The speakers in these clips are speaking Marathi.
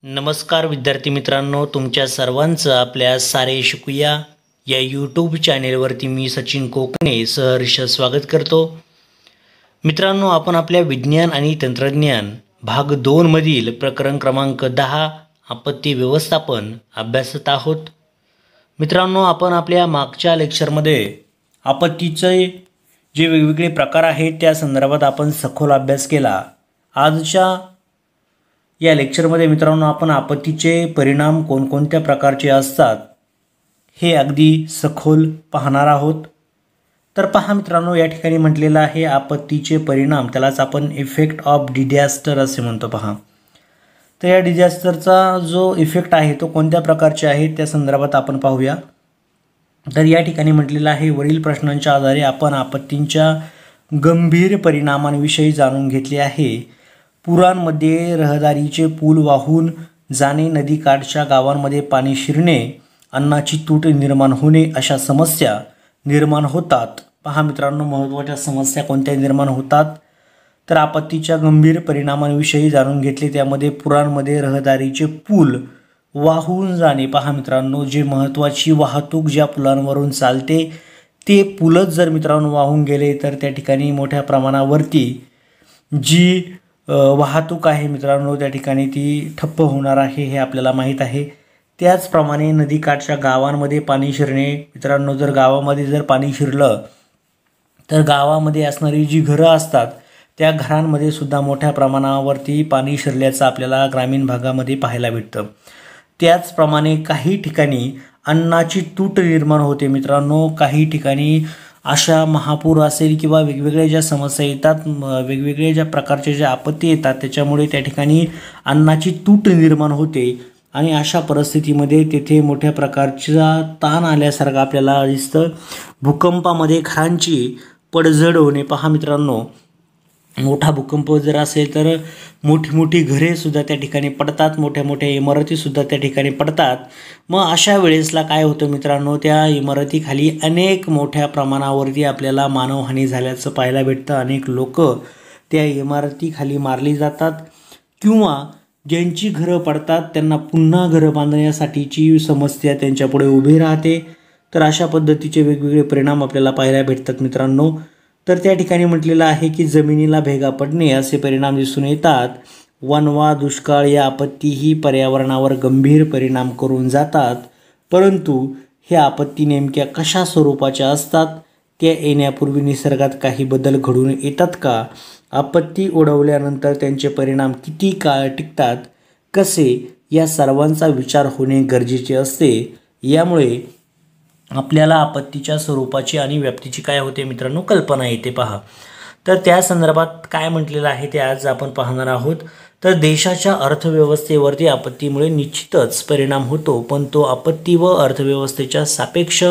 नमस्कार विद्यार्थी मित्रांनो, तुमच्या सर्वांचं आपल्या सारे शिकूया या यूट्यूब चॅनेलवरती मी सचिन कोकणे सहर्ष स्वागत करतो। मित्रांनो, आपण आपल्या विज्ञान आणि तंत्रज्ञान भाग 2 मधील प्रकरण क्रमांक 10 आपत्ती व्यवस्थापन अभ्यासत आहोत। मित्रांनो, आपण आपल्या मागच्या लेक्चरमध्ये आपत्तीचे जे वेगवेगळे प्रकार आहेत त्या संदर्भात आपण सखोल अभ्यास केला। आजच्या या लेक्चरमध्ये मित्रांनो आपण आपत्तीचे परिणाम कोणकोणत्या प्रकारचे असतात हे अगदी सखोल पाहणार आहोत। तर पहा मित्रांनो, या ठिकाणी म्हटलेलं आहे आपत्तीचे परिणाम, त्यालाच आपण इफेक्ट ऑफ डिझास्टर असे म्हणतो। पहा, तर या डिझास्टरचा जो इफेक्ट आहे तो कोणत्या प्रकारचे आहे त्या संदर्भात आपण पाहूया। तर या ठिकाणी म्हटलेलं आहे वरील प्रश्नांच्या आधारे आपण आपत्तींच्या गंभीर परिणामांविषयी जाणून घेतले आहे। पुरांमध्ये रहदारीचे पूल वाहून जाणे, नदीकाठच्या गावांमध्ये पाणी शिरणे, अन्नाची तूट निर्माण होणे अशा समस्या निर्माण होतात। पहा मित्रांनो, महत्त्वाच्या समस्या कोणत्या निर्माण होतात तर आपत्तीच्या गंभीर परिणामांविषयी जाणून घेतले। त्यामध्ये पुरांमध्ये रहदारीचे पूल वाहून जाणे। पहा मित्रांनो, जे महत्त्वाची वाहतूक ज्या पुलांवरून चालते ते पुलच जर मित्रांनो वाहून गेले तर त्या ठिकाणी मोठ्या प्रमाणावरती जी वाहतूक आहे मित्रांनो त्या ठिकाणी ती ठप्प होणार आहे हे आपल्याला माहीत आहे। त्याचप्रमाणे नदीकाठच्या गावांमध्ये पाणी शिरणे। मित्रांनो, जर गावामध्ये जर पाणी शिरलं तर गावामध्ये असणारी जी घरं असतात त्या घरांमध्ये सुद्धा मोठ्या प्रमाणावरती पाणी शिरल्याचं आपल्याला ग्रामीण भागामध्ये पाहायला भेटतं। त्याचप्रमाणे काही ठिकाणी अन्नाची तूट निर्माण होते। मित्रांनो, काही ठिकाणी अशा महापूर असेल किंवा वेगवेगळ्या ज्या समस्या येतात, वेगवेगळ्या ज्या प्रकारच्या ज्या आपत्ती येतात त्याच्यामुळे त्या ठिकाणी अन्नाची तूट निर्माण होते आणि अशा परिस्थितीमध्ये तेथे मोठ्या प्रकारचा ताण आल्यासारखं आपल्याला दिसतं। भूकंपामध्ये घरांची पडझड होणे। पहा मित्रांनो, मोठा भूकंप जर असेल तर मोठी मोठी घरे सुद्धा त्या ठिकाणी पडतात, मोठ्या मोठ्या इमारती सुद्धा त्या ठिकाणी पडतात। मग अशा वेळेसला काय होतं मित्रांनो, त्या इमारतीखाली अनेक मोठ्या प्रमाणावरती आपल्याला मानवहानी झाल्याचं पाहायला भेटतं। अनेक लोक त्या इमारतीखाली मारली जातात किंवा ज्यांची घरं पडतात त्यांना पुन्हा घरं बांधण्यासाठीची समस्या त्यांच्यापुढे उभी राहते। तर अशा पद्धतीचे वेगवेगळे परिणाम आपल्याला पाहायला भेटतात मित्रांनो। तर त्या ठिकाणी म्हटलेलं आहे की जमिनीला भेगा पडणे असे परिणाम दिसून येतात। वणवा, दुष्काळ या आपत्तीही पर्यावरणावर गंभीर परिणाम करून जातात, परंतु हे आपत्ती नेमक्या कशा स्वरूपाच्या असतात, त्या येण्यापूर्वी निसर्गात काही बदल घडून येतात का, आपत्ती ओढवल्यानंतर त्यांचे परिणाम किती काळ टिकतात, कसे, या सर्वांचा विचार होणे गरजेचे असते। यामुळे आपल्याला आपत्तीच्या स्वरूपाची आणि व्याप्तीची काय होते मित्रांनो कल्पना येते। पहा, तर त्या संदर्भात काय म्हटलेलं आहे ते आज आपण पाहणार आहोत। तर देशाच्या अर्थव्यवस्थेवरती आपत्तीमुळे निश्चितच परिणाम होतो, पण तो आपत्ती व अर्थव्यवस्थेच्या सापेक्ष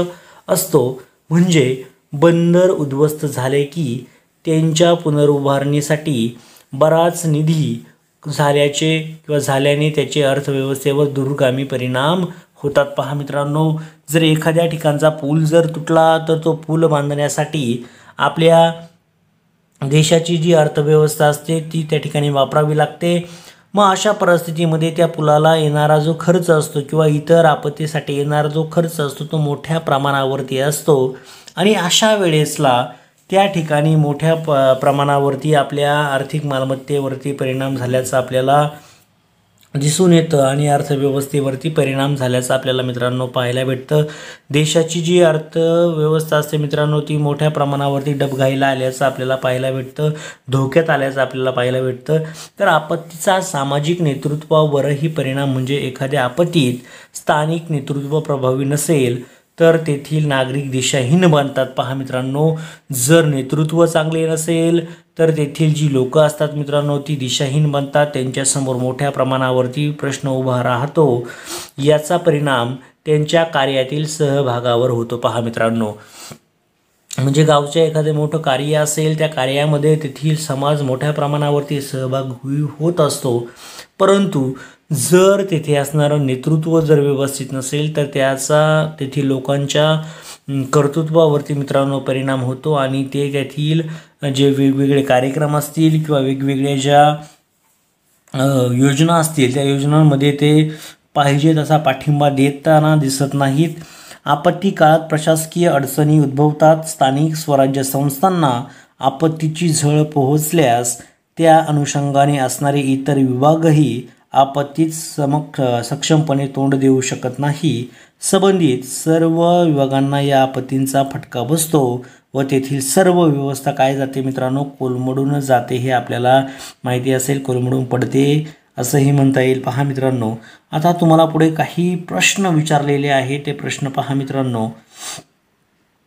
असतो। म्हणजे बंदर उद्ध्वस्त झाले की त्यांच्या पुनरुभारणीसाठी बराच निधी झाल्याने त्याचे अर्थव्यवस्थेवर दूरगामी परिणाम होतात। पहा मित्रांनो, जर एखाद्या ठिकाणचा पूल जर तुटला तर तो पूल बांधण्यासाठी आपल्या देशाची जी अर्थव्यवस्था असते ती त्या ठिकाणी वापरावी लागते। मग अशा परिस्थितीमध्ये त्या पुलाला येणारा जो खर्च असतो किंवा इतर आपत्तीसाठी येणारा जो खर्च असतो तो मोठ्या प्रमाणावरती असतो आणि अशा वेळेसला त्या ठिकाणी मोठ्या प्रमाणावरती आपल्या आर्थिक मालमत्तेवरती परिणाम झाल्याचा आपल्याला दिसून येतं आणि अर्थव्यवस्थेवरती परिणाम झाल्याचं आपल्याला मित्रांनो पाहायला भेटतं। देशाची जी अर्थव्यवस्था असते मित्रांनो ती मोठ्या प्रमाणावरती डबघाईला आल्याचं आपल्याला पाहायला भेटतं, धोक्यात आल्याचं आपल्याला पाहायला भेटतं। तर आपत्तीचा सामाजिक नेतृत्वावरही परिणाम म्हणजे एखाद्या आपत्तीत स्थानिक नेतृत्व प्रभावी नसेल तर तेथील नागरिक दिशाहीन बनतात। पहा मित्रांनो, जर नेतृत्व चांगले नसेल तर तेथील जी लोक असतात मित्रांनो ती दिशाहीन बनतात, त्यांच्यासमोर मोठ्या प्रमाणावरती प्रश्न उभा राहतो, याचा परिणाम त्यांच्या कार्यातील सहभागावर होतो। पहा मित्रांनो, म्हणजे गावचे एखादे मोठं कार्य असेल त्या कार्यामध्ये तेथील समाज मोठ्या प्रमाणावरती सहभागी होत असतो, परंतु जर तेथे असणारं नेतृत्व जर व्यवस्थित नसेल तर त्याचा तेथील लोकांच्या कर्तृत्वावरती मित्रांनो परिणाम होतो आणि ते तेथील जे वेगवेगळे कार्यक्रम असतील किंवा वेगवेगळ्या ज्या योजना असतील त्या योजनांमध्ये ते पाहिजे तसा पाठिंबा देताना दिसत नाहीत. आपत्ती काळात प्रशासकीय अडचणी उद्भवतात. स्थानिक स्वराज्य संस्थांना आपत्तीची झळ पोहोचल्यास त्या अनुषंगाने असणारे इतर विभागही आपत्तीत सक्षमपणे तोंड देऊ शकत नाही. संबंधित सर्व विभागांना या आपत्तींचा फटका बसतो व तेथील सर्व व्यवस्था काय जाते मित्रांनो, कोलमडून जाते. हे आपल्याला माहिती असेल, कोलमडून पडते असंही म्हणता येईल. पहा मित्रांनो, आता तुम्हाला पुढे काही प्रश्न विचारलेले आहे. ते प्रश्न पहा मित्रांनो,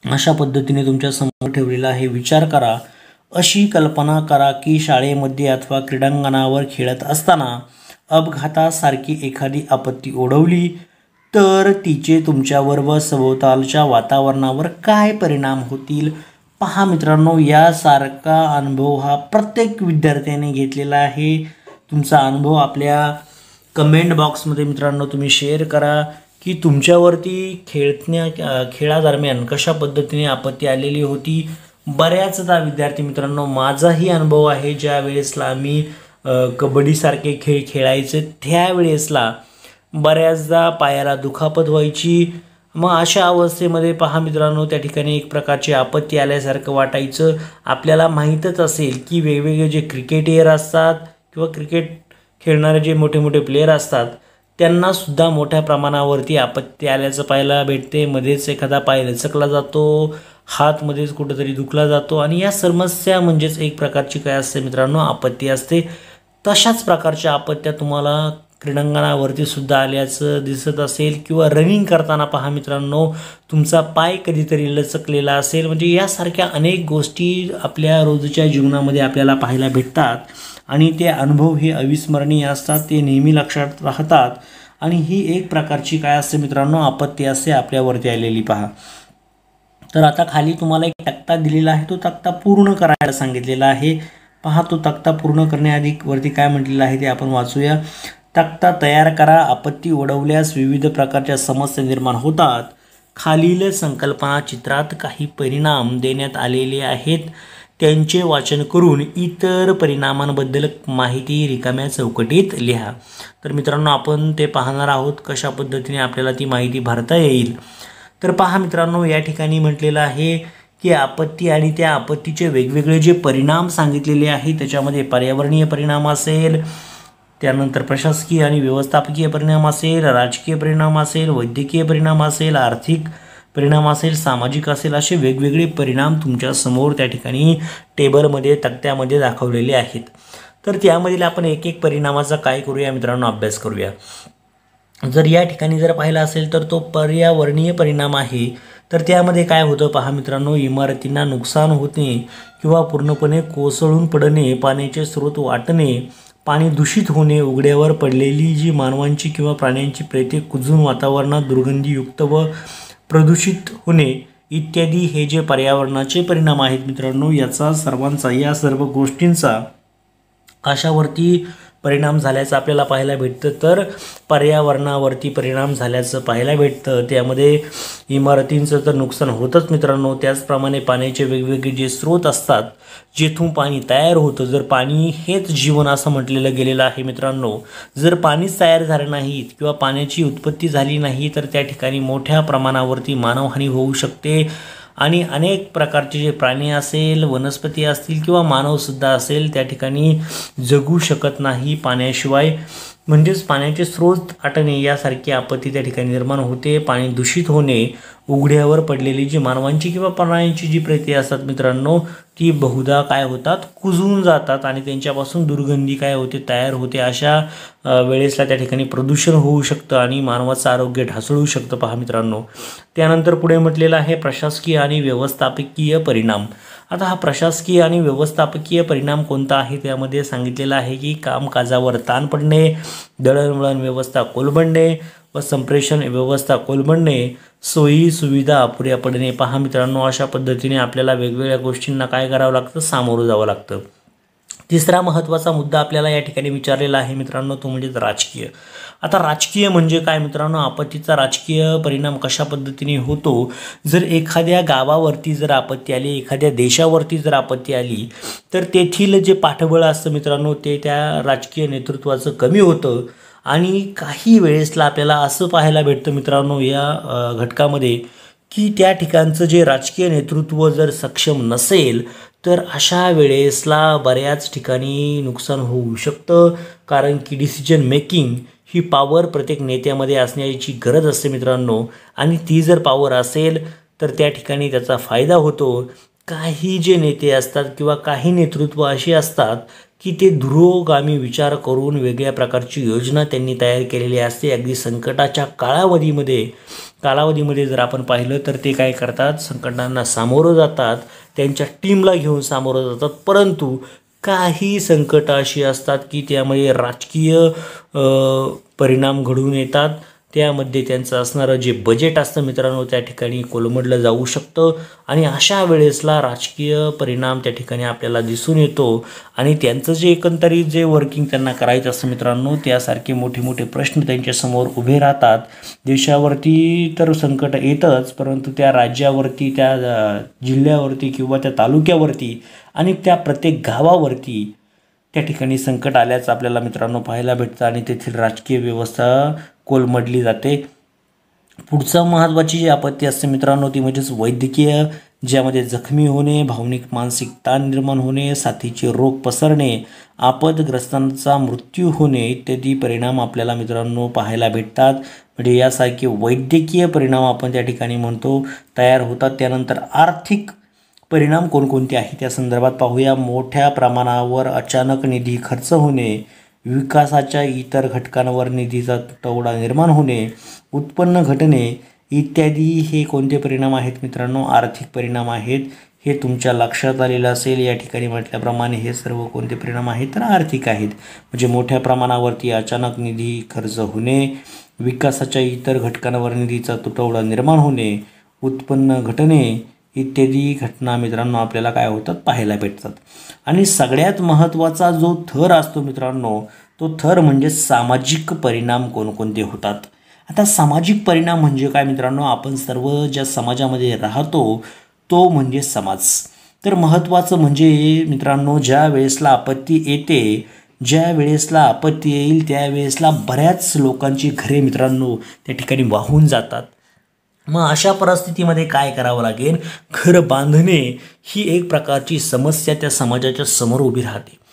अशा पद्धतीने तुमच्या समोर ठेवलेला आहे. विचार करा. अशी कल्पना करा की शाळेमध्ये अथवा क्रीडांगणावर खेळत असताना अपघातासारखी एखादी आपत्ती ओढवली तर तिचे तुमच्यावर व सभोवतालच्या वातावरणावर काय परिणाम होतील. पहा मित्रांनो, यासारखा अनुभव हा प्रत्येक विद्यार्थ्याने घेतलेला आहे. तुमचा अनुभव आपल्या कमेंट बॉक्समध्ये मित्रांनो तुम्ही शेअर करा की तुमच्यावरती खेळादरम्यान कशा पद्धतीने आपत्ती आलेली होती. बऱ्याचदा विद्यार्थी मित्रांनो, माझाही अनुभव आहे, ज्या वेळेसला आम्ही कबड्डीसारखे खेळ खेळायचे त्यावेळेसला बऱ्याचदा पायाला दुखापत व्हायची. मग अशा अवस्थेमध्ये पहा मित्रांनो, त्या ठिकाणी एक प्रकारची आपत्ती आल्यासारखं वाटायचं. आपल्याला माहीतच असेल की वेगवेगळे जे क्रिकेटियर असतात किंवा क्रिकेट खेळणारे जे मोठे मोठे प्लेयर असतात त्यांनासुद्धा मोठ्या प्रमाणावरती आपत्ती आल्याचं पाहायला भेटते. मध्येच एखादा पाय लचकला जातो, हात मध्येच कुठंतरी दुखला जातो आणि या समस्या म्हणजेच एक प्रकारची काय असते मित्रांनो, आपत्ती असते. तशाच प्रकारच्या आपत्त्या तुम्हाला क्रीडांगणावरती सुद्धा आल्याचं दिसत असेल किंवा रनिंग करताना पहा मित्रांनो, तुमचा पाय कधीतरी लचकलेला असेल. म्हणजे यासारख्या अनेक गोष्टी आपल्या रोजच्या जीवनामध्ये आपल्याला पाहायला भेटतात आणि ते अनुभव हे अविस्मरणीय असतात, ते नेहमी लक्षात राहतात आणि ही एक प्रकारची काय असते मित्रांनो, आपत्ती असते आपल्यावरती आलेली. पहा, तर आता खाली तुम्हाला एक तक्ता दिलेला आहे, तो तक्ता पूर्ण करायला सांगितलेला आहे. पहा, तो तक्ता पूर्ण करण्याआधी वरती काय म्हटलेलं आहे ते आपण वाचूया. तक्ता तयार करा. आपत्ती ओढवल्यास विविध प्रकारच्या समस्या निर्माण होतात. खालील संकल्पना चित्रात काही परिणाम देण्यात आलेले आहेत, त्यांचे वाचन करून इतर परिणामांबद्दल माहिती रिकाम्या चौकटीत लिहा. तर मित्रांनो, आपण ते पाहणार आहोत कशा पद्धतीने आपल्याला ती माहिती भरता येईल. तर पहा मित्रांनो, या ठिकाणी म्हटलेलं आहे की आपत्ती आणि त्या आपत्तीचे वेगवेगळे जे परिणाम सांगितलेले आहेत त्याच्यामध्ये पर्यावरणीय परिणाम असेल, त्यानंतर प्रशासकीय आणि व्यवस्थापकीय परिणाम असेल, राजकीय परिणाम असेल, वैद्यकीय परिणाम असेल, आर्थिक परिणाम असेल, सामाजिक असेल, असे वेगवेगळे परिणाम तुमच्या समोर त्या ठिकाणी टेबलमध्ये तक्त्यामध्ये दाखवलेले आहेत. तर त्यामधील आपण एक एक परिणामाचा काय करूया मित्रांनो, अभ्यास करूया. जर या ठिकाणी जर पाहिला असेल तर तो पर्यावरणीय परिणाम आहे. तर त्यामध्ये काय होतं पहा मित्रांनो, इमारतींना नुकसान होणे किंवा पूर्णपणे कोसळून पडणे, पाण्याचे स्रोत वाटणे, पाणी दूषित होणे, उघड्यावर पडलेली जी मानवांची किंवा प्राण्यांची प्रेते कुजून वातावरणात दुर्गंधीयुक्त व प्रदूषित होणे इत्यादी हे जे पर्यावरणाचे परिणाम आहेत मित्रांनो, याचा सर्वांचा या सर्व गोष्टींचा कशावरती परिणाम झाल्याचं आपल्याला पाहायला भेटतं. तर पर्यावरणावरती परिणाम झाल्याचं पाहायला भेटतं. त्यामध्ये इमारतींचं तर नुकसान होतंच मित्रांनो, त्याचप्रमाणे पाण्याचे वेगवेगळे जे स्रोत असतात जेथून पाणी तयार होतं, जर पाणी हेच जीवन असं म्हटलेलं गेलेलं आहे मित्रांनो, जर पाणीच तयार झालं नाहीत किंवा पाण्याची उत्पत्ती झाली नाही तर त्या ठिकाणी मोठ्या प्रमाणावरती मानवहानी होऊ शकते आणि अनेक प्रकारचे जे प्राणी असेल, वनस्पती असतील किंवा मानवसुद्धा असेल त्या ठिकाणी जगू शकत नाही पाण्याशिवाय. म्हणजेच पाण्याचे स्रोत आटणे यासारखी आपत्ती त्या ठिकाणी निर्माण होते. पाणी दूषित होणे, उघड्यावर पडलेली जी मानवांची किंवा प्राण्यांची जी प्रेते असतात मित्रांनो, ती बहुधा काय होतात, कुजून जातात आणि त्यांच्यापासून दुर्गंधी काय होते, तयार होते. अशा वेळेसला त्या ठिकाणी प्रदूषण होऊ शकतं आणि मानवाचं आरोग्य ढासळू शकतं पहा मित्रांनो. त्यानंतर पुढे म्हटलेलं आहे प्रशासकीय आणि व्यवस्थापकीय परिणाम. आता हा प्रशासकीय आणि व्यवस्थापकीय परिणाम कोणता आहे त्यामध्ये सांगितलेलं आहे की कामकाजावर ताण पडणे, दळणवळण व्यवस्था कोलमडणे व संप्रेषण व्यवस्था कोलमडणे, सोयी सुविधा अपुऱ्या पडणे. पहा मित्रांनो, अशा पद्धतीने आपल्याला वेगवेगळ्या गोष्टींना काय करावं लागतं, सामोरं जावं लागतं. तिसरा महत्त्वाचा मुद्दा आपल्याला या ठिकाणी विचारलेला आहे मित्रांनो, तो म्हणजे राजकीय. आता राजकीय म्हणजे काय मित्रांनो, आपत्तीचा राजकीय परिणाम कशा पद्धतीने होतो. जर एखाद्या गावावरती जर आपत्ती आली, एखाद्या देशावरती जर आपत्ती आली, तर तेथील जे पाठबळ असतं मित्रांनो ते त्या राजकीय नेतृत्वाचं कमी होतं. आणि काही वेळेसला आपल्याला असं पाहायला भेटतं मित्रांनो या घटकामध्ये, की त्या ठिकाणचं जे राजकीय नेतृत्व जर सक्षम नसेल तर अशा वेळेसला बऱ्याच ठिकाणी नुकसान होऊ शकतं. कारण की डिसिजन मेकिंग ही पॉवर प्रत्येक नेत्यामध्ये असण्याची गरज असते मित्रांनो. आणि ती जर पॉवर असेल तर त्या ठिकाणी त्याचा फायदा होतो. काही जे नेते असतात किंवा काही नेतृत्व अशी असतात की ते दुरोगामी विचार करून वेगळ्या प्रकारची योजना त्यांनी तयार केलेली असते. अगदी संकटाच्या कालावधीमध्ये जर आपण पाहिलं तर ते काय करतात, संकटांना सामोरं जातात, त्यांच्या टीमला घेऊन सामोरं जातात. परंतु काही संकट अशी असतात की त्यामध्ये राजकीय परिणाम घडून येतात. त्यामध्ये त्यांचं असणारं जे बजेट असतं मित्रांनो त्या ठिकाणी कोलमडलं जाऊ शकतं. आणि अशा वेळेसला राजकीय परिणाम त्या ठिकाणी आपल्याला दिसून येतो. आणि त्यांचं जे एकंदरीत जे वर्किंग त्यांना करायचं असतं मित्रांनो, त्यासारखे मोठे मोठे प्रश्न त्यांच्यासमोर उभे राहतात. देशावरती तर संकट येतच, परंतु त्या राज्यावरती, त्या जिल्ह्यावरती किंवा त्या तालुक्यावरती आणि त्या प्रत्येक गावावरती त्या ठिकाणी संकट आल्याचं आपल्याला मित्रांनो पाहायला भेटतं. आणि तेथील राजकीय व्यवस्था कोलमडली जाते. पुढचं महत्त्वाची जी आपत्ती असते मित्रांनो ती म्हणजेच वैद्यकीय, ज्यामध्ये जखमी होणे, भावनिक मानसिक ताण निर्माण होणे, साथीचे रोग पसरणे, आपदग्रस्तांचा मृत्यू होणे इत्यादी परिणाम आपल्याला मित्रांनो पाहायला भेटतात. म्हणजे यासारखे वैद्यकीय परिणाम आपण त्या ठिकाणी म्हणतो तयार होतात. त्यानंतर आर्थिक परिणाम कोणकोणते आहेत त्या संदर्भात पाहूया. मोठ्या प्रमाणावर अचानक निधी खर्च होणे, विकासाच्या इतर घटकांवर निधीचा तुटवडा निर्माण होणे, उत्पन्न घटणे इत्यादी हे कोणते परिणाम आहेत मित्रांनो, आर्थिक परिणाम आहेत. हे तुमच्या लक्षात आलेलं असेल. या ठिकाणी म्हटल्याप्रमाणे हे सर्व कोणते परिणाम आहेत तर आर्थिक आहेत. म्हणजे मोठ्या प्रमाणावरती अचानक निधी खर्च होणे, विकासाच्या इतर घटकांवर निधीचा तुटवडा निर्माण होणे, उत्पन्न घटणे इत्यादी घटना मित्रांनो आपल्याला काय होतात पाहायला भेटतात. आणि सगळ्यात महत्त्वाचा जो थर असतो मित्रांनो तो थर म्हणजे सामाजिक परिणाम कोणकोणते होतात. आता सामाजिक परिणाम म्हणजे काय मित्रांनो, आपण सर्व ज्या समाजामध्ये राहतो तो म्हणजे समाज. तर महत्त्वाचं म्हणजे मित्रांनो ज्या वेळेसला आपत्ती येते, ज्या वेळेसला आपत्ती येईल त्यावेळेसला बऱ्याच लोकांची घरे मित्रांनो त्या ठिकाणी वाहून जातात. मग अशा परिस्थितीमध्ये काय करावं लागेल, घर बांधणे ही एक प्रकारची समस्या त्या समाजाच्या समोर उभी राहते.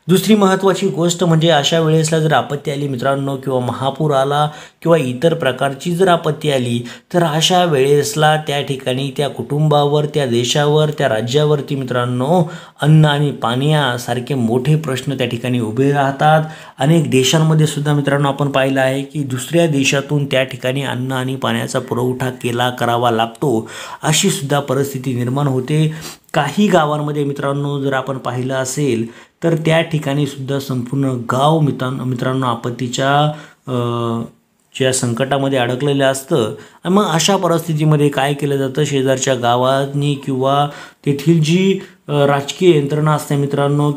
दुसरी महत्त्वाची गोष्ट म्हणजे अशा वेळेसला जर आपत्ती आली मित्रांनो किंवा महापूर आला किंवा इतर प्रकारची जर आपत्ती आली तर अशा वेळेसला त्या ठिकाणी त्या कुटुंबावर, त्या देशावर, त्या राज्यावरती मित्रांनो अन्न आणि पाण्यासारखे मोठे प्रश्न त्या ठिकाणी उभे राहतात. अनेक देशांमध्ये सुद्धा मित्रांनो आपण पाहिलं आहे की दुसऱ्या देशातून त्या ठिकाणी अन्न आणि पाण्याचा पुरवठा करावा लागतो, अशी सुद्धा परिस्थिती निर्माण होते. काही गावांमध्ये मित्रांनो जर आपण पाहिलं असेल तर त्या ठिकाणी सुद्धा संपूर्ण गाव मित्रांनो आपत्तीच्या ज्या संकटामध्ये अडकलेलं असतं. आणि मग अशा परिस्थितीमध्ये काय केलं जातं, शेजारच्या गावांनी किंवा तेथील जी राजकीय यंत्रणा असते मित्रांनो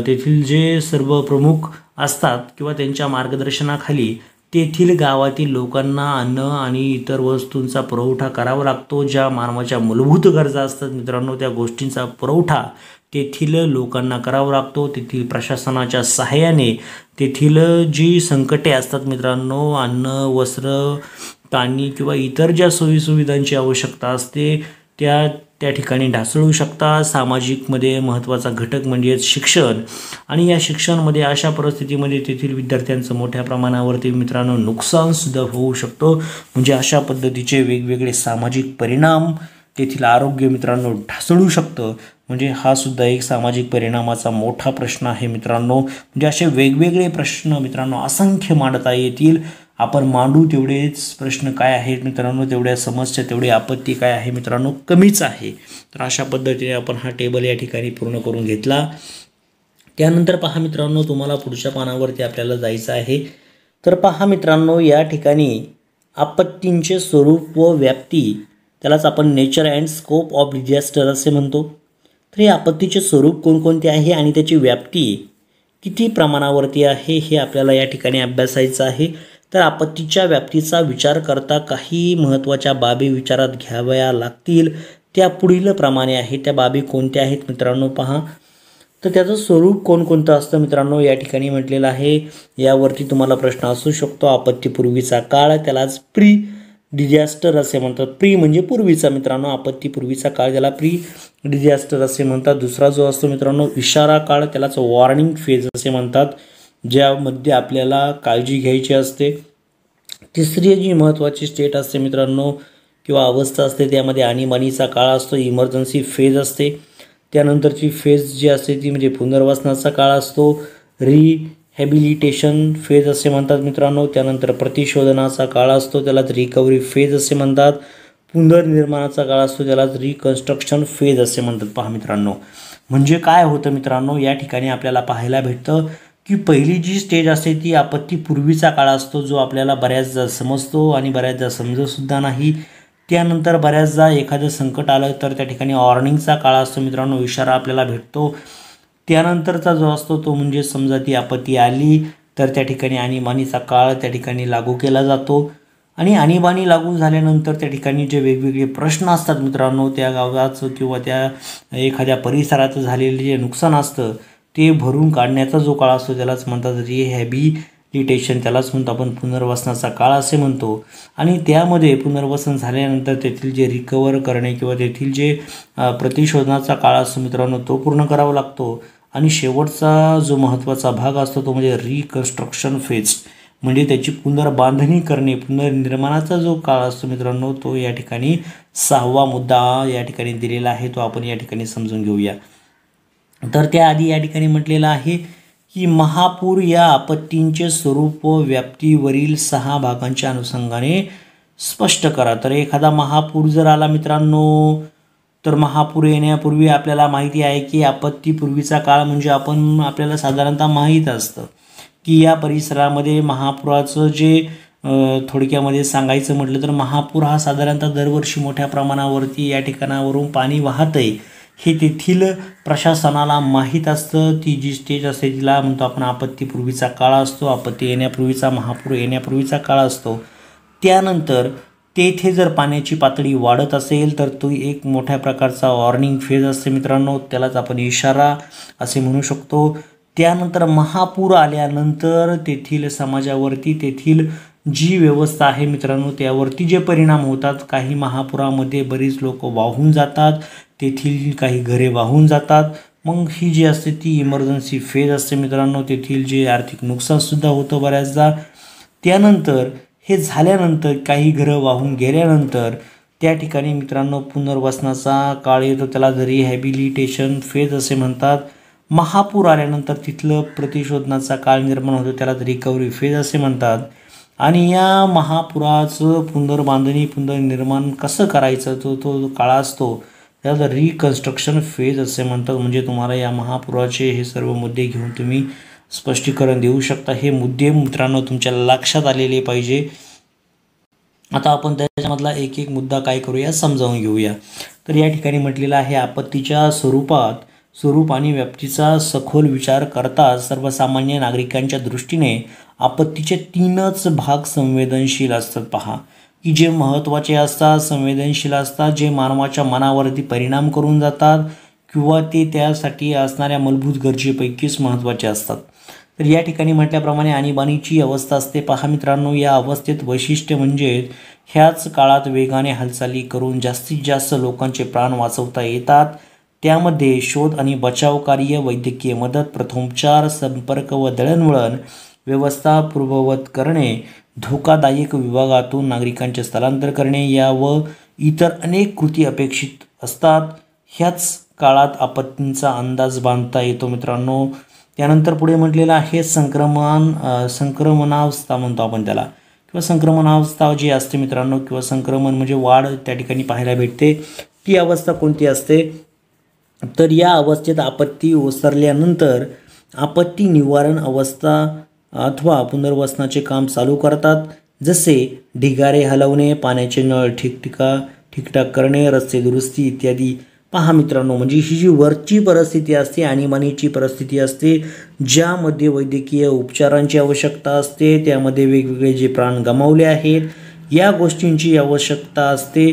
तेथील जे सर्व प्रमुख असतात किंवा त्यांच्या मार्गदर्शनाखाली तेथील गावातील लोकांना अन्न आणि इतर वस्तूंचा पुरवठा करावा लागतो. ज्या मानवाच्या मूलभूत गरजा असतात मित्रांनो त्या गोष्टींचा पुरवठा तेथील लोकांना करावा लागतो. तेथील प्रशासनाच्या सहाय्याने तेथील जी संकटे असतात मित्रांनो, अन्न, वस्त्र, पाणी किंवा इतर ज्या सोयीसुविधांची आवश्यकता असते त्या ठिकाणी ढासळू शकतात. सामाजिकमध्ये महत्त्वाचा घटक म्हणजे शिक्षण. आणि या शिक्षणामध्ये अशा परिस्थितीमध्ये तेथील विद्यार्थ्यांचं मोठ्या प्रमाणावरती मित्रांनो नुकसानसुद्धा होऊ शकतो. म्हणजे अशा पद्धतीचे वेगवेगळे सामाजिक परिणाम, तेथील आरोग्य मित्रांनो ढासळू शकतं. म्हणजे हा सुद्धा एक सामाजिक परिणामाचा मोठा प्रश्न आहे मित्रांनो. म्हणजे असे वेगवेगळे प्रश्न मित्रांनो असंख्य मांडता येतील. आपण मांडू तेवढेच प्रश्न काय आहेत मित्रांनो, तेवढ्या समस्या, तेवढी आपत्ती काय आहे मित्रांनो कमीच आहे. तर अशा पद्धतीने आपण हा टेबल या ठिकाणी पूर्ण करून घेतला. त्यानंतर पहा मित्रांनो तुम्हाला पुढच्या पानावरती आपल्याला जायचं आहे. तर पहा मित्रांनो या ठिकाणी आपत्तींचे स्वरूप व व्याप्ती, त्यालाच आपण nature and scope of disaster असे म्हणतो. तर या आपत्तीचे स्वरूप कोणकोणते आहे आणि त्याची व्याप्ती किती प्रमाणावरती आहे हे आपल्याला या ठिकाणी अभ्यासायचं आहे। तर आपत्तीच्या व्याप्तीचा विचार करता काही महत्त्वाच्या बाबी विचारात घ्याव्या लागतील, त्या पुढील प्रमाणे आहे। त्या बाबी कोणत्या आहेत मित्रांनो पहा। तर त्याचं स्वरूप कोणकोणतं असतं मित्रांनो या ठिकाणी म्हटलेलं आहे। यावरती तुम्हाला प्रश्न असू शकतो। आपत्तीपूर्वीचा काळ त्यालाच प्री डिझास्टर असे म्हणतात। प्री म्हणजे पूर्वीचा मित्रांनो, आपत्तीपूर्वीचा काळ त्याला प्री डिझास्टर असे म्हणतात। दुसरा जो असतो मित्रांनो इशारा काळ त्यालाच वॉर्निंग फेज असे म्हणतात, ज्यामध्ये आपल्याला काळजी घ्यायची असते। तिसरी जी महत्त्वाची स्टेट असते मित्रांनो किंवा अवस्था असते त्यामध्ये आणीबाणीचा काळ असतो, इमर्जन्सी फेज असते। त्यानंतरची फेज जी असते ती म्हणजे पुनर्वसनाचा काळ असतो, रिहॅबिलिटेशन फेज असे म्हणतात मित्रांनो। त्यानंतर प्रतिशोधनाचा काळ असतो त्यालाच रिकव्हरी फेज असे म्हणतात। पुनर्निर्माणाचा काळ असतो त्यालाच रिकन्स्ट्रक्शन फेज असे म्हणतात। पहा मित्रांनो म्हणजे काय होतं मित्रांनो या ठिकाणी आपल्याला पाहायला भेटतं की पहिली जी स्टेज असते ती आपत्तीपूर्वीचा काळ असतो, जो आपल्याला बऱ्याचदा समजतो आणि बऱ्याचदा समजतसुद्धा नाही। त्यानंतर बऱ्याचदा एखादं संकट आलं तर त्या ठिकाणी वॉर्निंगचा काळ असतो मित्रांनो, इशारा आपल्याला भेटतो। त्यानंतरचा जो असतो तो म्हणजे समजा ती आपत्ती आली तर त्या ठिकाणी आणीबाणीचा काळ त्या ठिकाणी लागू केला जातो आणि आणीबाणी लागू झाल्यानंतर त्या ठिकाणी जे वेगवेगळे प्रश्न असतात मित्रांनो, त्या गावाचं किंवा त्या एखाद्या परिसराचं झालेलं जे नुकसान असतं ते भरून काढण्याचा जो काळ असतो त्यालाच म्हणतात रिहॅबिलिटेशन, त्यालाच म्हणतो आपण पुनर्वसनाचा काळ असे म्हणतो। आणि त्यामध्ये पुनर्वसन झाल्यानंतर तेथील जे रिकवर करणे किंवा तेथील जे प्रतिशोधनाचा काळ असतो मित्रांनो तो पूर्ण करावा लागतो। आणि शेवटचा जो महत्त्वाचा भाग असतो तो म्हणजे रिकन्स्ट्रक्शन फेज, म्हणजे त्याची पुनर्बांधणी करणे, पुनर्निर्माणाचा जो काळ असतो मित्रांनो तो या ठिकाणी 6वा मुद्दा या ठिकाणी दिलेला आहे, तो आपण या ठिकाणी समजून घेऊया। तर त्याआधी या ठिकाणी म्हटलेलं आहे की महापूर या आपत्तींचे स्वरूप व व्याप्तीवरील 6 भागांच्या अनुषंगाने स्पष्ट करा। तर एखादा महापूर जर आला मित्रांनो तर महापूर येण्यापूर्वी आपल्याला माहिती आहे की आपत्तीपूर्वीचा काळ म्हणजे आपल्याला साधारणतः माहीत असतं की या परिसरामध्ये महापुराचं जे थोडक्यामध्ये सांगायचं म्हटलं तर महापूर हा साधारणतः दरवर्षी मोठ्या प्रमाणावरती या ठिकाणावरून पाणी वाहतंय हे तेथील प्रशासनाला माहीत असतं। ती जी स्टेज असते तिला म्हणतो आपण आपत्तीपूर्वीचा काळ असतो, आपत्ती येण्यापूर्वीचा महापूर येण्यापूर्वीचा काळ असतो। त्यानंतर तेथे जर पाण्याची पातळी वाढत असेल तर तो एक मोठ्या प्रकारचा वॉर्निंग फेज असते मित्रांनो, त्यालाच आपण इशारा असे म्हणू शकतो। त्यानंतर महापूर आल्यानंतर तेथील समाजावरती तेथील जी व्यवस्था आहे मित्रांनो त्यावरती जे परिणाम होतात, काही महापुरामध्ये बरीच लोक वाहून जातात, तेथील काही घरे वाहून जातात। मग ही जी असते ती इमर्जन्सी फेज असते मित्रांनो, तेथील जे आर्थिक नुकसानसुद्धा होतं बऱ्याचदा। त्यानंतर हे झाल्यानंतर काही घरं वाहून गेल्यानंतर त्या ठिकाणी मित्रांनो पुनर्वसनाचा काळ येतो, त्याला रिहॅबिलिटेशन फेज असे म्हणतात। महापूर आल्यानंतर तिथलं प्रतिशोधनाचा काळ निर्माण होतो, त्याला रिकव्हरी फेज असे म्हणतात। आणि या महापुराचं पुनर्बांधणी पुनर्निर्माण कसं करायचं तो काळ असतो त्याला रिकन्स्ट्रक्शन फेज असे म्हणतात। म्हणजे तुम्हाला या महापुराचे हे सर्व मुद्दे घेऊन तुम्ही स्पष्टीकरण देऊ शकता। हे मुद्दे मित्रांनो तुमच्या लक्षात आलेले पाहिजे। आता आपण त्याच्यामधला एक एक मुद्दा काय करूया समजावून घेऊया। तर या ठिकाणी म्हटलेलं आहे आपत्तीच्या स्वरूप आणि व्याप्तीचा सखोल विचार करता सर्वसामान्य नागरिकांच्या दृष्टीने आपत्तीचे 3च भाग संवेदनशील असतात। पहा की जे महत्त्वाचे असतात, संवेदनशील असतात, जे मानवाच्या मनावरती परिणाम करून जातात किंवा ते त्यासाठी असणाऱ्या मूलभूत गरजेपैकीच महत्त्वाचे असतात। तर या ठिकाणी म्हटल्याप्रमाणे आणीबाणीची अवस्था असते। पहा मित्रांनो या अवस्थेत वैशिष्ट्य म्हणजे ह्याच काळात वेगाने हालचाली करून जास्तीत जास्त लोकांचे प्राण वाचवता येतात। त्यामध्ये शोध आणि बचाव कार्य, वैद्यकीय मदत, प्रथमोपचार, संपर्क व दळणवळण व्यवस्था पूर्ववत करणे, धोकादायक विभागातून नागरिकांचे स्थलांतर करणे या व इतर अनेक कृती अपेक्षित असतात। ह्याच काळात आपत्तींचा अंदाज बांधता येतो मित्रांनो। त्यानंतर पुढे म्हटलेलं आहे संक्रमणावस्था म्हणतो आपण त्याला, किंवा संक्रमणावस्था जी असते मित्रांनो, किंवा संक्रमण म्हणजे वाढ त्या ठिकाणी पाहायला भेटते। ती अवस्था कोणती असते तर या अवस्थेत आपत्ती ओसरल्यानंतर आपत्ती निवारण अवस्था अथवा पुनर्वसनाचे काम चालू करतात, जसे ढिगारे हलवणे, पाण्याचे नळ ठीकठाक करणे, रस्ते दुरुस्ती इत्यादी पहा मित्रांनो, म्हणजे ही जी वरची परिस्थिती असते आणीबाणीची परिस्थिती असते, ज्यामध्ये वैद्यकीय उपचारांची आवश्यकता असते, त्यामध्ये वेगवेगळे जे प्राण गमावले आहेत या गोष्टींची आवश्यकता असते,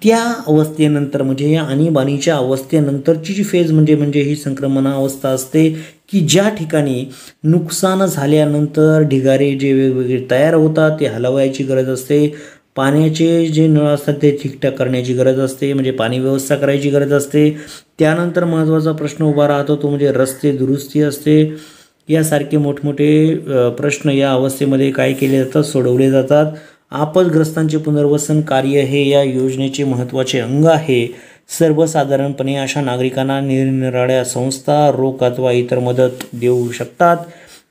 त्या अवस्थेनंतर म्हणजे या आणीबाणीच्या अवस्थेनंतरची जी फेज म्हणजे ही संक्रमणा अवस्था असते की ज्या ठिकाणी नुकसान झाल्यानंतर ढिगारे जे वेगवेगळे तयार होतात ते हलवायची गरज असते, पाण्याचे जे नळ असतात ते ठीकठाक करण्याची गरज असते, म्हणजे पाणी व्यवस्था करायची गरज असते. त्यानंतर महत्त्वाचा प्रश्न उभा राहतो तो म्हणजे रस्ते दुरुस्ती असते. यासारखे मोठमोठे प्रश्न या अवस्थेमध्ये काय केले जातात, सोडवले जातात. आपदग्रस्तांचे पुनर्वसन कार्य हे या योजनेचे महत्त्वाचे अंग आहे. सर्वसाधारणपणे अशा नागरिकांना निरनिराळ्या संस्था रोख अथवा इतर मदत देऊ शकतात.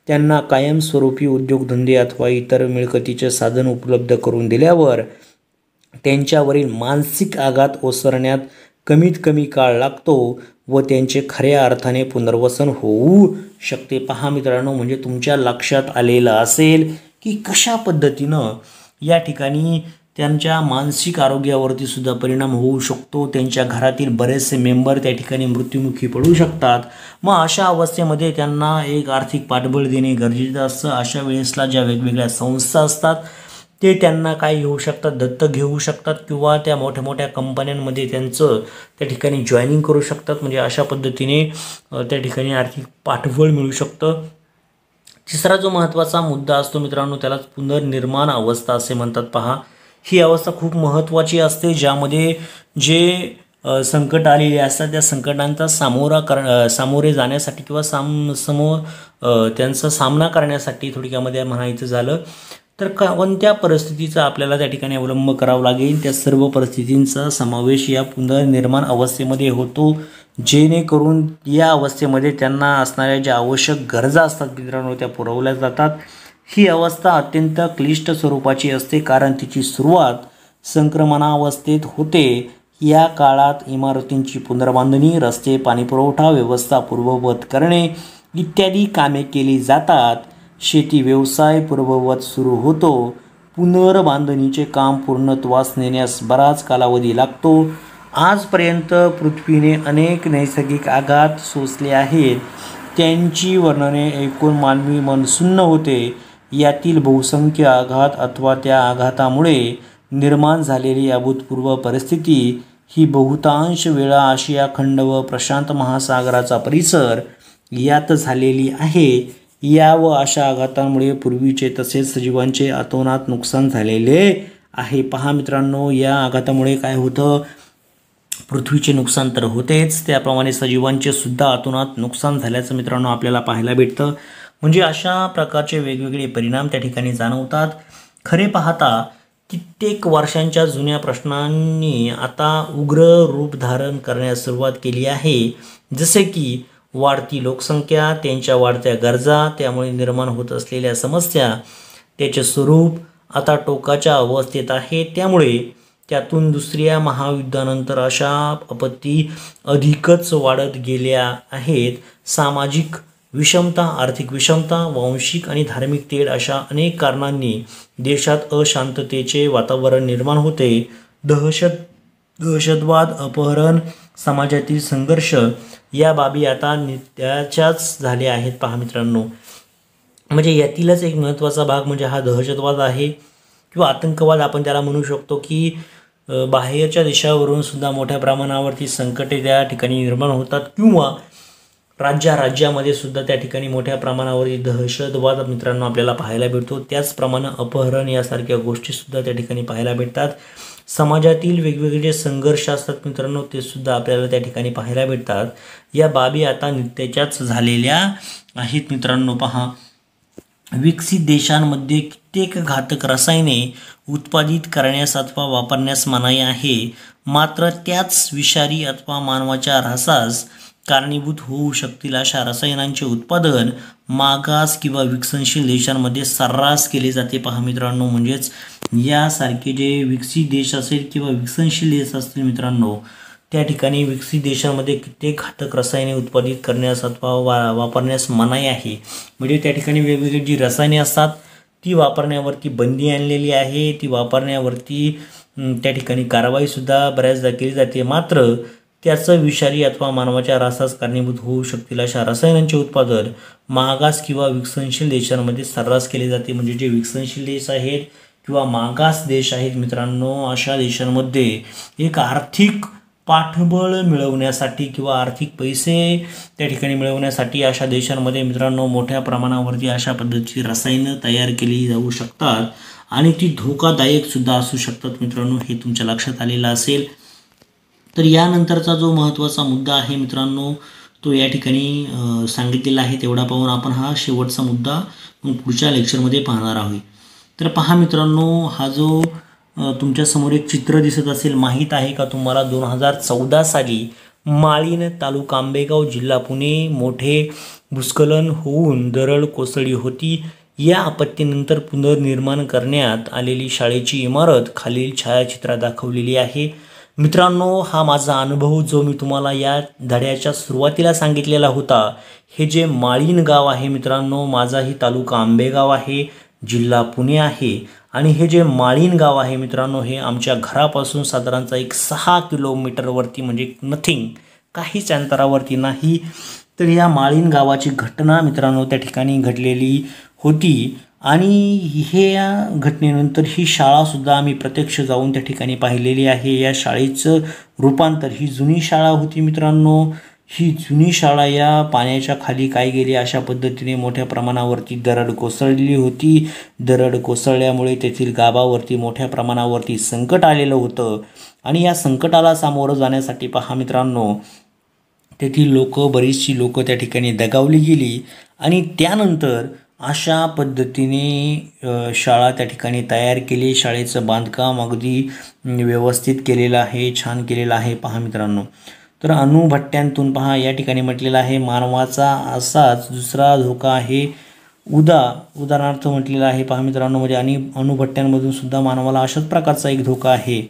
त्यांना कायमस्वरूपी उद्योगधंदे अथवा इतर मिळकतीचे साधन उपलब्ध करून दिल्यावर त्यांच्यावरील मानसिक आघात ओसरण्यात कमीत कमी काळ लागतो व त्यांचे खऱ्या अर्थाने पुनर्वसन होऊ शकते. पहा मित्रांनो, म्हणजे तुमच्या लक्षात आलेलं असेल की कशा पद्धतीनं या ठिकाणी त्यांच्या मानसिक आरोग्यावरती सुद्धा परिणाम होऊ शकतो. त्यांच्या घरातील बरेचसे मेंबर त्या ठिकाणी मृत्युमुखी पडू शकतात. मग अशा अवस्थेमध्ये त्यांना एक आर्थिक पाठबळ देणे गरजेचं असतं. अशा वेळेसला ज्या वेगवेगळ्या संस्था असतात ते त्यांना काय घेऊ शकतात, दत्तक घेऊ शकतात किंवा त्या मोठ्या मोठ्या कंपन्यांमध्ये त्यांचं त्या ठिकाणी जॉईनिंग करू शकतात. म्हणजे अशा पद्धतीने त्या ठिकाणी आर्थिक पाठबळ मिळू शकतं. तिसरा जो महत्त्वाचा मुद्दा असतो मित्रांनो, त्यालाच पुनर्निर्माण अवस्था असे म्हणतात. पहा, ही अवस्था खूप महत्त्वाची असते, ज्यामध्ये जे संकट आलेले असतात त्या संकटांचा सामोरे जाण्यासाठी किंवा त्यांचा सामना करण्यासाठी थोडक्यामध्ये म्हणायचं झालं तर कोणत्या परिस्थितीचा आपल्याला त्या ठिकाणी अवलंब करावा लागेल, त्या सर्व परिस्थितींचा समावेश या पुनर्निर्माण अवस्थेमध्ये होतो, जेणेकरून या अवस्थेमध्ये त्यांना असणाऱ्या ज्या आवश्यक गरजा असतात मित्रांनो त्या पुरवल्या जातात. ही अवस्था अत्यंत क्लिष्ट स्वरूपाची असते, कारण तिची सुरुवात संक्रमणावस्थेत होते. या काळात इमारतींची पुनर्बांधणी, रस्ते, पाणीपुरवठा व्यवस्था पूर्ववत करणे इत्यादी कामे केली जातात. शेती व्यवसाय पूर्ववत सुरू होतो. पुनर्बांधणीचे काम पूर्णत्वास नेण्यास बराच कालावधी लागतो. आजपर्यंत पृथ्वीने अनेक नैसर्गिक आघात सोसले आहेत. त्यांची वर्णने ऐकून मानवी मन सुन्न होते. यातील बहुसंख्य आघात अथवा त्या आघातामुळे निर्माण झालेली अभूतपूर्व परिस्थिती ही बहुतांश वेळा आशिया खंड व प्रशांत महासागराचा परिसर यात झालेली आहे. या व अशा आघातांमुळे पूर्वीचे तसेच सजीवांचे अतोनात नुकसान झालेले आहे. पहा मित्रांनो, या आघातामुळे काय होतं, पृथ्वीचे नुकसान तर होतेच, त्याप्रमाणे सजीवांचे सुद्धा अतोनात नुकसान झाल्याचं मित्रांनो आपल्याला पाहायला भेटतं. म्हणजे अशा प्रकारचे वेगवेगळे परिणाम त्या ठिकाणी जाणवतात. खरे पाहता कित्येक वर्षांच्या जुन्या प्रश्नांनी आता उग्र रूप धारण करण्यास सुरुवात केली आहे. जसे की वाढती लोकसंख्या, त्यांच्या वाढत्या गरजा, त्यामुळे निर्माण होत असलेल्या समस्या, त्याचे स्वरूप आता टोकाच्या अवस्थेत आहे. त्यामुळे त्यातून दुसऱ्या महायुद्धानंतर अशा आपत्ती अधिकच वाढत गेल्या आहेत. सामाजिक विषमता, आर्थिक विषमता, वांशिक आणि धार्मिक तेढ अशा अनेक कारणांनी देशात अशांततेचे वातावरण निर्माण होते. दहशतवाद, अपहरण, समाजातील संघर्ष या बाबी आता नित्याच्याच झाल्या आहेत. पहा मित्रांनो, म्हणजे यातीलच एक महत्त्वाचा भाग म्हणजे हा दहशतवाद आहे किंवा आतंकवाद आपण त्याला म्हणू शकतो की बाहेरच्या देशावरून सुद्धा मोठ्या प्रमाणावरती संकटे त्या ठिकाणी निर्माण होतात किंवा राज्यामध्ये सुद्धा त्या ठिकाणी मोठ्या प्रमाणावरती दहशतवाद मित्रांनो आपल्याला पाहायला भेटतो. त्याचप्रमाणे अपहरण यासारख्या गोष्टीसुद्धा त्या ठिकाणी पाहायला भेटतात. समाजातील वेगवेगळे जे संघर्ष असतात मित्रांनो ते सुद्धा आपल्याला त्या ठिकाणी पाहायला भेटतात. या बाबी आता नित्याच्याच झालेल्या आहेत मित्रांनो. पहा, विकसित देशांमध्ये कित्येक घातक रसायने उत्पादित करण्यास अथवा वापरण्यास मनाई आहे. मात्र त्याच विषारी अथवा मानवाच्या ऱ्हासास कारणीभूत होऊ शकतील अशा रसायनांचे उत्पादन मागास किंवा विकसनशील देशांमध्ये सर्रास केले जाते. पहा मित्रांनो, म्हणजेच यासारखे जे विकसित देश असेल किंवा विकसनशील देश असतील मित्रांनो त्या ठिकाणी विकसित देशांमध्ये कित्येक घातक रसायने उत्पादित करण्यास अथवा वापरण्यास मनाई आहे. म्हणजे त्या ठिकाणी वेगवेगळी जी रसायने असतात ती वापरण्यावरती बंदी आणलेली आहे. ती वापरण्यावरती त्या ठिकाणी कारवाईसुद्धा बऱ्याचदा केली जाते. मात्र त्याचं विषारी अथवा मानवाच्या ऱ्हासास कारणीभूत होऊ शकतील अशा रसायनांचे उत्पादन मागास किंवा विकसनशील देशांमध्ये सर्रास केले जाते. म्हणजे जे विकसनशील देश आहेत किंवा मागास देश आहेत मित्रांनो, अशा देशांमध्ये एक आर्थिक पाठबळ मिळवण्यासाठी किंवा आर्थिक पैसे त्या ठिकाणी मिळवण्यासाठी अशा देशांमध्ये मित्रांनो मोठ्या प्रमाणावरती अशा पद्धतीची रसायनं तयार केली जाऊ शकतात आणि ती धोकादायक सुद्धा असू शकतात मित्रांनो, हे तुमच्या लक्षात आलेलं असेल. तर यानंतरचा जो महत्त्वाचा मुद्दा आहे मित्रांनो, तो या ठिकाणी सांगितलेला आहे. तेवढा पाहून आपण हा शेवटचा मुद्दा पुढच्या लेक्चरमध्ये पाहणार आहोत. तर पहा मित्रांनो, हा जो तुमच्यासमोर एक चित्र दिसत असेल, माहीत आहे का तुम्हाला 2014 साली माळीण तालुका आंबेगाव जिल्हा पुणे मोठे भूस्खलन होऊन दरड कोसळली होती. या आपत्तीनंतर पुनर्निर्माण करण्यात आलेली शाळेची इमारत खालील छायाचित्रात दाखवलेली आहे. मित्रांनो, हा माझा अनुभव जो मी तुम्हाला या धड्याच्या सुरुवातीला सांगितलेला होता, हे जे माळीण गाव आहे मित्रांनो, माझाही तालुका आंबेगाव आहे, जिल्हा पुणे आहे आणि हे जे माळीण गाव आहे मित्रांनो, हे आमच्या घरापासून साधारणतः एक 6 किलोमीटरवरती, म्हणजे नथिंग, काहीच अंतरावरती नाही. तर या माळीण गावाची घटना मित्रांनो त्या ठिकाणी घडलेली होती आणि या घटनेनंतर ही शाळासुद्धा आम्ही प्रत्यक्ष जाऊन त्या ठिकाणी पाहिलेली आहे. या शाळेचं रूपांतर, ही जुनी शाळा होती मित्रांनो, ही जुनी शाळा या पाण्याच्या खाली काय गेली अशा पद्धतीने मोठ्या प्रमाणावरती दरड कोसळलेली होती. दरड कोसळल्यामुळे तेथील गावावरती मोठ्या प्रमाणावरती संकट आलेलं होतं आणि या संकटाला सामोरं जाण्यासाठी पहा मित्रांनो, तेथील बरीचशी लोक त्या ठिकाणी दगावली गेली आणि त्यानंतर अशा पद्धतीने शाळा त्या ठिकाणी तयार केली. शाळेचं बांधकाम अगदी व्यवस्थित केलेलं आहे, छान केलेलं आहे पहा मित्रांनो. तर अणुभट्ट्यांतून पहा या ठिकाणी म्हटलेलं आहे, मानवाचा असाच दुसरा धोका आहे. उदाहरणार्थ म्हटलेलं आहे पहा मित्रांनो, म्हणजे आणि अणुभट्ट्यांमधून सुद्धा मानवाला अशाच प्रकारचा एक धोका आहे.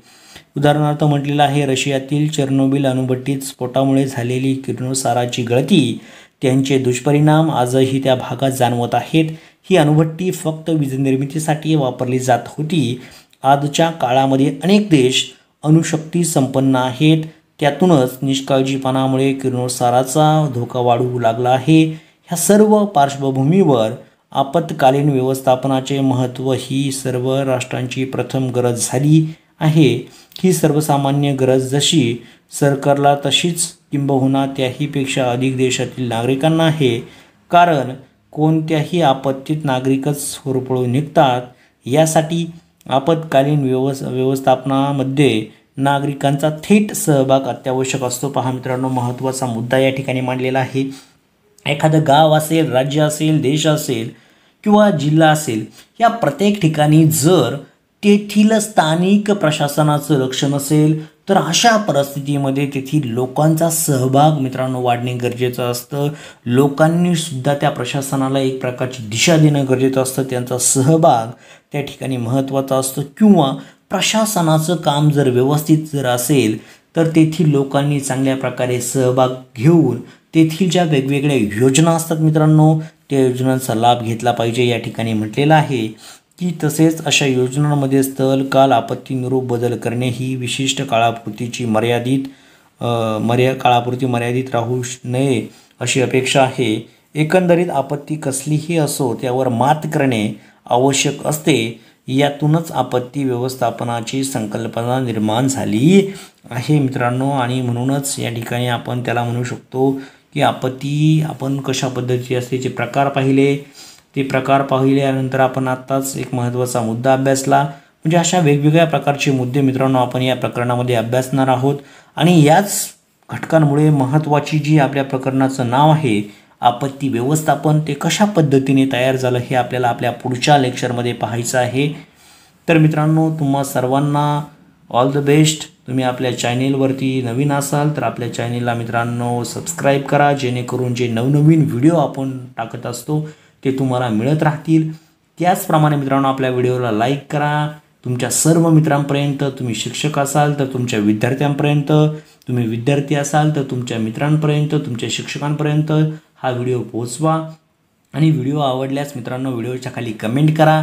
उदाहरणार्थ म्हटलेलं आहे, रशियातील चेर्नोबिल अणुभट्टीत स्फोटामुळे झालेली किरणोत्साराची गळती, त्यांचे दुष्परिणाम आजही त्या भागात जाणवत आहेत. ही अणुभट्टी फक्त वीज निर्मितीसाठी वापरली जात होती. आजच्या काळामध्ये अनेक देश अणुशक्ती संपन्न आहेत. त्यातूनच निष्काळजीपणामुळे किरणोत्साराचा धोका वाढू लागला आहे. ह्या सर्व पार्श्वभूमीवर आपत्कालीन व्यवस्थापनाचे महत्त्व ही सर्व राष्ट्रांची प्रथम गरज झाली आहे. ही सर्वसामान्य गरज जशी सरकारला तशीच किंबहुना त्याहीपेक्षा अधिक देशातील नागरिकांना आहे. कारण कोणत्याही आपत्तीत नागरिकच होरपळून निघतात. यासाठी आपत्कालीन व्यवस्थापनामध्ये नागरिकांचा थेट सहभाग अत्यावश्यक असतो. पहा मित्रांनो, महत्त्वाचा मुद्दा या ठिकाणी मांडलेला आहे. एखादं गाव असेल, राज्य असेल, देश असेल किंवा जिल्हा असेल, या प्रत्येक ठिकाणी जर तेथील स्थानिक प्रशासनाचं लक्ष नसेल तर अशा परिस्थितीमध्ये तेथील लोकांचा सहभाग मित्रांनो वाढणे गरजेचं असतं. लोकांनी सुद्धा त्या प्रशासनाला एक प्रकारची दिशा देणं गरजेचं असतं. त्यांचा सहभाग त्या ठिकाणी महत्त्वाचा असतो. किंवा प्रशासनाचं काम जर व्यवस्थित असेल तर तेथील लोकांनी चांगल्या प्रकारे सहभाग घेऊन तेथील ज्या वेगवेगळ्या योजना असतात मित्रांनो, त्या योजनांचा लाभ घेतला पाहिजे. या ठिकाणी म्हटलेलं आहे की तसेच अशा योजनांमध्ये स्थल, काल, आपत्ती, निरोप बदल करणे ही विशिष्ट काळापुरती मर्यादित राहू नये अशी अपेक्षा आहे. एकंदरीत आपत्ती कसलीही असो त्यावर मात करणे आवश्यक असते. यातूनच आपत्ती व्यवस्थापनाची संकल्पना निर्माण झाली आहे मित्रांनो. आणि म्हणूनच या ठिकाणी आपण त्याला म्हणू शकतो की आपत्ती आपण कशा पद्धतीचे असते जे प्रकार पाहिले, ते प्रकार पाहिल्यानंतर आपण आत्ताच एक महत्त्वाचा मुद्दा अभ्यासला. म्हणजे अशा वेगवेगळ्या प्रकारचे मुद्दे मित्रांनो आपण या प्रकरणामध्ये अभ्यासणार आहोत. आणि याच घटकांमुळे महत्त्वाची जी आपल्या प्रकरणाचं नाव आहे आपत्ती व्यवस्थापन, ते कशा पद्धतीने तयार झालं हे आपल्याला आपल्या पुढच्या लेक्चरमध्ये पाहायचं आहे. तर मित्रांनो, तुम्हा सर्वांना ऑल द बेस्ट. तुम्ही आपल्या चॅनेलवरती नवीन असाल तर आपल्या चॅनेलला मित्रांनो सबस्क्राईब करा, जेणेकरून जे नवनवीन व्हिडिओ आपण टाकत असतो ते तुम्हाला मिळत राहतील. त्याचप्रमाणे मित्रांनो आपल्या व्हिडिओला लाईक करा. तुमच्या सर्व मित्रांपर्यंत, तुम्ही शिक्षक असाल तर तुमच्या विद्यार्थ्यांपर्यंत, तुम्ही विद्यार्थी असाल तर तुमच्या मित्रांपर्यंत, तुमच्या शिक्षकांपर्यंत हा व्हिडिओ पोहोचवा. आणि व्हिडिओ आवडल्यास मित्रांनो व्हिडिओच्या खाली कमेंट करा.